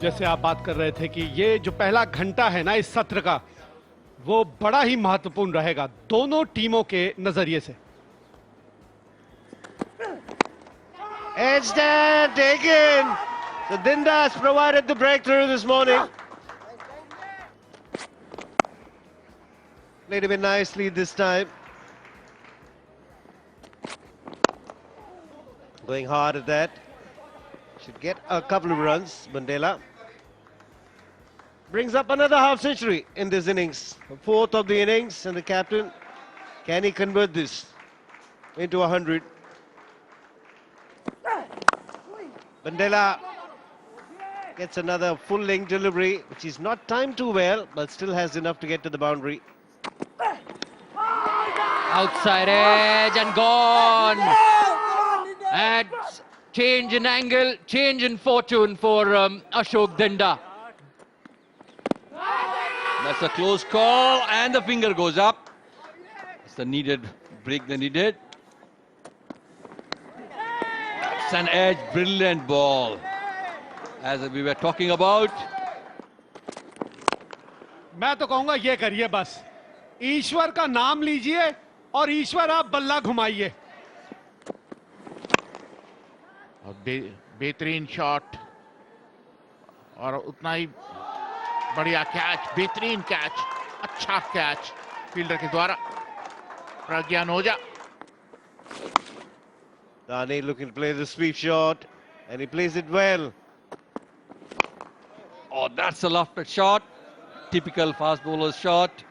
जैसे आप बात कर रहे थे कि ये जो पहला घंटा है ना इस सत्र का, वो बड़ा ही महत्वपूर्ण रहेगा दोनों टीमों के नजरिए से। Edge stand taken. So Dindas provided the breakthrough this morning. Played a bit nicely this time. Going hard at that. Should get a couple of runs. Bandela brings up another half century in this innings. Fourth of the innings, and the captain, can he convert this into 100? Bandela gets another full length delivery, which is not timed too well, but still has enough to get to the boundary. Outside edge and gone. And change in angle, change in fortune for Ashok Dinda. That's a close call, and the finger goes up. It's the needed break they needed. That's an edge, brilliant ball. As we were talking about. मैं तो कहूंगा ये करिए बस, ईश्वर का नाम लीजिए और ईश्वर आप बल्ला घुमाइए। और बेहतरीन शॉट और उतना ही बढ़िया कैच, बेहतरीन कैच, अच्छा कैच फील्डर के द्वारा। Pragyan Ojha. Dane looking to play the sweep shot, and he plays it well. Oh, that's a lofted shot. Typical fast bowler's shot.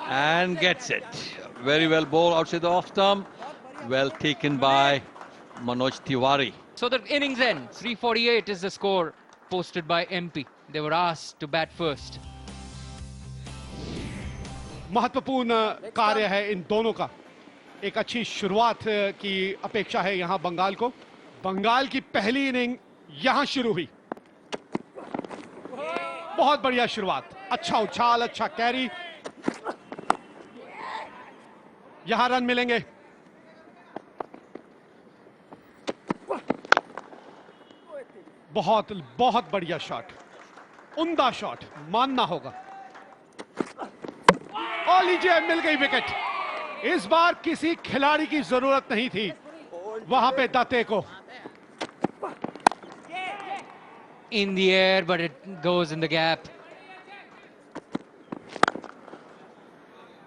And gets it. Very well bowled outside the off stump. Well taken by Manoj Tiwari. So the innings end. 348 is the score posted by MP. They were asked to bat first. महत्वपूर्ण कार्य है इन दोनों का। एक अच्छी शुरुआत की अपेक्षा है यहां बंगाल को। बंगाल की पहली इनिंग यहां शुरू हुई। बहुत बढ़िया शुरुआत, अच्छा उछाल, अच्छा कैरी। यहां रन मिलेंगे। बहुत बहुत बढ़िया शॉट, उम्दा शॉट मानना होगा। और लीजिए, मिल गई विकेट। इस बार किसी खिलाड़ी की जरूरत नहीं थी वहां पे दाते को। In the air, but it goes in the gap.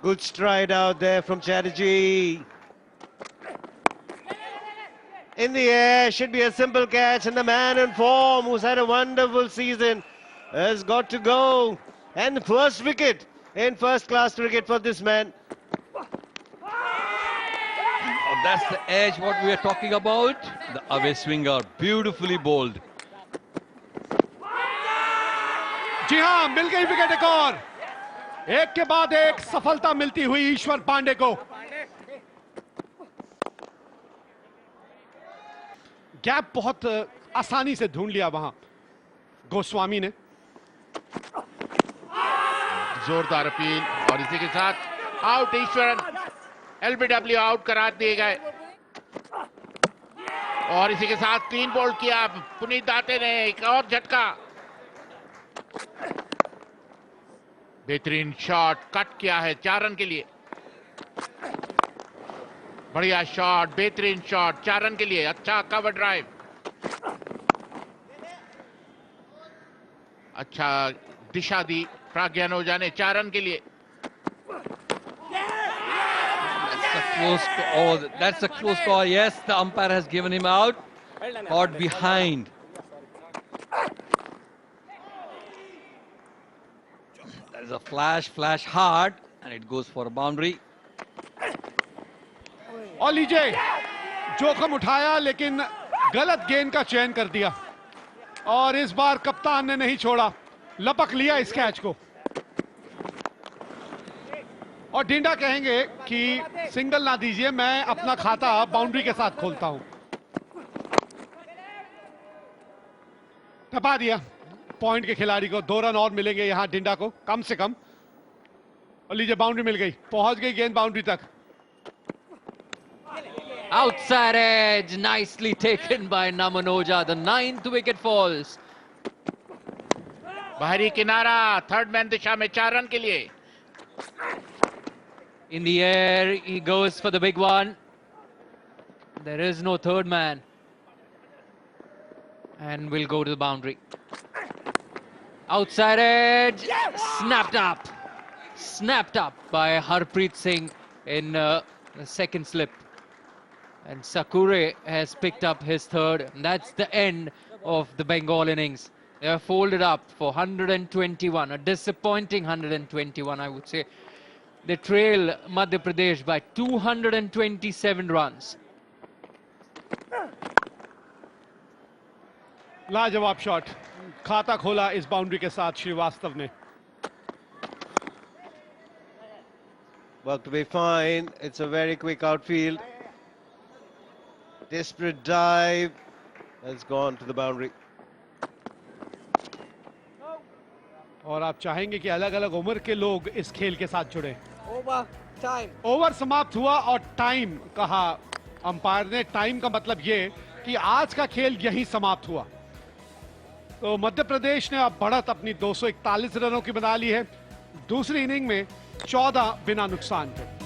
Good stride out there from Chatterjee. In the air, should be a simple catch, and the man in form who's had a wonderful season has got to go. And the first wicket in first class cricket for this man. Oh, that's the edge what we are talking about. The away swinger, beautifully bowled. जी हां, मिल गई wicket एक और। एक के बाद एक सफलता मिलती हुई ईश्वर पांडे को। गैप बहुत आसानी से ढूंढ लिया वहां गोस्वामी ने। जोरदार अपील और इसी के साथ आउट। ईश्वरन एलबीडब्ल्यू आउट करा दिए गए और इसी के साथ क्लीन बोल्ड किया पुनीत दाते ने। एक और झटका, बेहतरीन शॉट, कट किया है 4 रन के लिए। बढ़िया शॉट, बेहतरीन शॉट 4 रन के लिए। अच्छा कवर ड्राइव, अच्छा दिशा दी प्रज्ञान ओझा ने 4 रन के लिए। That's a close call. Yes, the umpire has given him out. Caught behind. There's a flash hard, and it goes for a boundary. और लीजिए, जोखिम उठाया लेकिन गलत गेंद का चयन कर दिया और इस बार कप्तान ने नहीं छोड़ा, लपक लिया इस कैच को। और डिंडा कहेंगे कि सिंगल ना दीजिए, मैं अपना खाता बाउंड्री के साथ खोलता हूं। टपा दिया पॉइंट के खिलाड़ी को। 2 रन और मिलेंगे यहां डिंडा को कम से कम। और लीजिए, बाउंड्री मिल गई, पहुंच गई गेंद बाउंड्री तक। Outside edge, nicely taken by Naman Oja. The 9th wicket falls. बाहरी किनारा, थर्ड मैन दिशा में 4 रन के लिए. In the air, he goes for the big one. There is no third man. And will go to the boundary. Outside edge, snapped up. Snapped up by Harpreet Singh in the second slip. And Sakure has picked up his third. And that's the end of the Bengal innings. They are folded up for 121, a disappointing 121, I would say. They trail Madhya Pradesh by 227 runs. लाजवाब shot, खाता खोला इस boundary के साथ श्रीवास्तव ने. Worked to be fine. It's a very quick outfield. Desperate dive has gone to the boundary. और आप चाहेंगे कि अलग अलग उम्र के लोग इस खेल के साथ जुड़े. Over. Time. ओवर समाप्त हुआ और टाइम कहा अंपायर ने. टाइम का मतलब ये कि आज का खेल यहीं समाप्त हुआ. तो मध्य प्रदेश ने अब बढ़त अपनी 241 रनों की बना ली है. दूसरी इनिंग में 14 बिना नुकसान के.